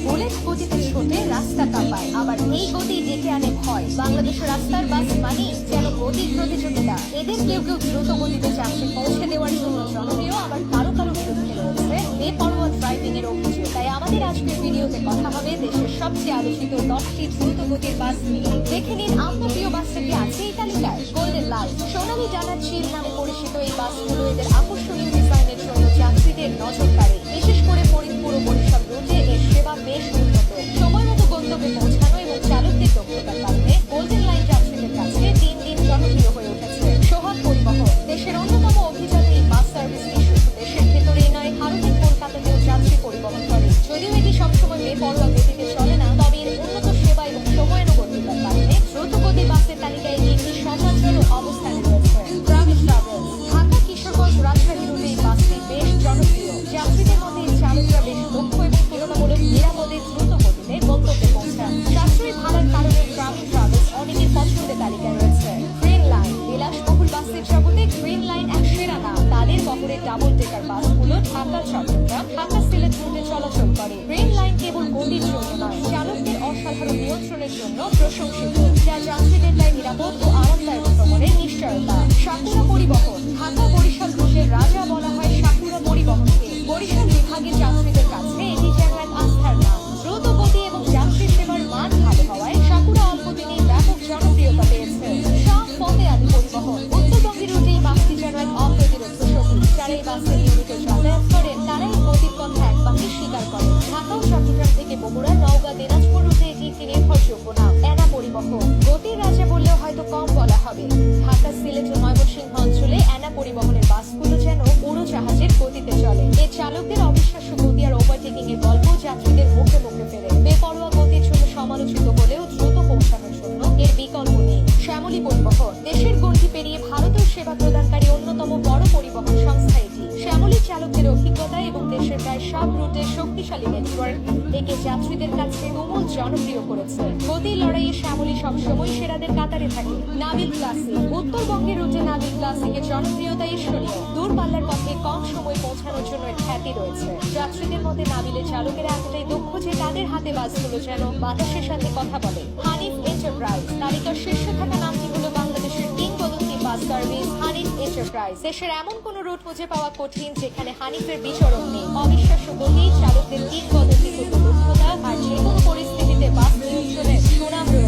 Bullet গতিতে ছোটে রাস্তা কাঁপায়, আবার এই গতি ডেকে আনে ভয়। বাংলাদেশের রাস্তার বাস মানে যেন গতির প্রতিযোগিতা। এদের কেউ কেউ দ্রুত গতিতে যাত্রী পৌঁছে দেওয়ার জন্য জনপ্রিয়, আবার কারো কারো বিরুদ্ধে রয়েছে বেপরোয়া ড্রাইভিং এর অভিযোগ। তাই আমাদের আজকের ভিডিওতে কথা হবে দেশের সবচেয়ে আলোচিত 10টি দ্রুত গতির বাস নিয়ে। দেখে নিন আপনার প্রিয় বাসটা কি আছে এই তালিকায়। গোল্ডেন লাইন, সোনালী ডানার চিল নামে পরিচিত এই বাসগুলো এদের আকর্ষণীয় ডিজাইনের জন্য যাত্রীদের নজর কাড়ে। বিশেষ করে ফরিদপুর ও বরিশাল রুটে এর সেবা বেশ উন্নত। সময় মতো গন্তব্যে পৌঁছানো এবং চালকদের দক্ষতার কারণে গোল্ডেন লাইন যাত্রীদের কাছে দিন দিন জনপ্রিয় হয়ে উঠেছে। সোহাগ পরিবহন, দেশের অন্যতম অভিজাত এই বাস সার্ভিসটি শুধু দেশের ভেতরেই নয়, ভারতের কলকাতাতেও যাত্রী পরিবহন করে। যদিও এটি সবসময় বেপরোয়া গতিতে চলে না, তবে এর উন্নত সেবা এবং সময়ানুবর্তিতার কারণে দ্রুত গতির বাসের তালিকায় এটি একটি সম্মানজনক অবস্থানে রয়েছে। ট্রাভেলস, ঢাকা কিশোরগঞ্জ রাজশাহী রুটে এই বাসটি বেশ জনপ্রিয়। যাত্রীদের মধ্যে এই চালকরা বেশ দক্ষ এবং তুলনামূলক নিরাপদে দ্রুত গতিতে গন্তব্যে পৌঁছান। সাশ্রয়ী ভাড়ার কারণে ট্রাভেলস অনেকের পছন্দের তালিকায় রয়েছে। গ্রিন লাইন, বিলাসবহুল বাসের জগতে গ্রিন লাইন এক সেরা নাম। তাদের বহরে ডাবল ডেকার বাসগুলো ঢাকা চট্টগ্রাম, ঢাকা সিলেট রুটে চলাচল করে। গ্রিন লাইন কেবল গতির জন্য নয়, চালকদের অসাধারণ নিয়ন্ত্রণের জন্য প্রশংসিত, যা যাত্রীদের দেয় নিরাপদ ও আরামদায়ক ভ্রমণের নিশ্চয়তা। সাকুরা পরিবহন, ঢাকা বরিশাল রুটের রাজা বলা হয় সাকুরা পরিবহনকে। বরিশাল বিভাগের যাত্রীদের কাছে এটি যেন এক আস্থার নাম। দ্রুত গতি এবং যাত্রী সেবার মান ভালো হওয়ায় সাকুরা অল্প দিনেই ব্যাপক জনপ্রিয়তা পেয়েছে। শাহ ফতে আলী পরিবহন, উত্তরবঙ্গের রুটে এই বাসটি যেন এক অপ্রতিরোধ শক্তি। যারা এই বাসে নিয়মিত যাতায়াত করেন তারা এই গতির কথা একবারই স্বীকার করেন। ঢাকা ও চট্টগ্রাম থেকে বগুড়া, নওগাঁ, দিনাজপুর রুটে এটি একটি নির্ভরযোগ্য নাম। এনা পরিবহন, গতির রাজা বললেও হয়তো কম বলা হবে। ঢাকা, সিলেট ও ময়মনসিংহ অঞ্চলে এনা পরিবহনের বাসগুলো যেন উড়োজাহাজের গতিতে চলে। এর চালকদের অবিশ্বাস্য গতি আর ওভারটেকিং এর গল্প যাত্রীদের মুখে মুখে ফেরে। বেপরোয়া গতির জন্য সমালোচিত হলেও দ্রুত পৌঁছানোর জন্য এর বিকল্প নেই। শ্যামলী পরিবহন, দেশের গণ্ডি পেরিয়ে ভারতের সেবা প্রদানকারী অন্যতম বড় পরিবহন সংস্থা এটি। শ্যামলী চালকদের অভিজ্ঞতা এবং দেশের প্রায় সব রুটে শক্তিশালী নেটওয়ার্ক একে যাত্রীদের কাছে তুমুল জনপ্রিয় করেছে। গতির লড়াইয়ে শ্যামলী সবসময় সেরাদের কাতারে থাকে। নাবিল ক্লাসিক, উত্তরবঙ্গের রুটে নাবিল ক্লাসিকের জনপ্রিয়তা ঈর্ষণীয়। দূরপাল্লার পথে কম সময় পৌঁছানোর জন্য এর খ্যাতি রয়েছে। যাত্রীদের মধ্যে নাবিলের চালকেরা এতটাই দক্ষ যে তাদের হাতে বাসগুলো যেন বাতাসের সাথে কথা বলে। হানিফ এন্টারপ্রাইজ, তালিকার শীর্ষে থাকা নামটি হলো বাংলাদেশের কিংবদন্তি বাস সার্ভিস হানিফ এন্টারপ্রাইজ। দেশের এমন কোন রুট খুঁজে পাওয়া কঠিন যেখানে হানিফের বিচরণ নেই। অবিশ্বাস্য গতি, চালকদের কিংবদন্তি দক্ষতা আর যে কোনো পরিস্থিতিতে বাস নিয়ন্ত্রণের সুনাম রয়েছে।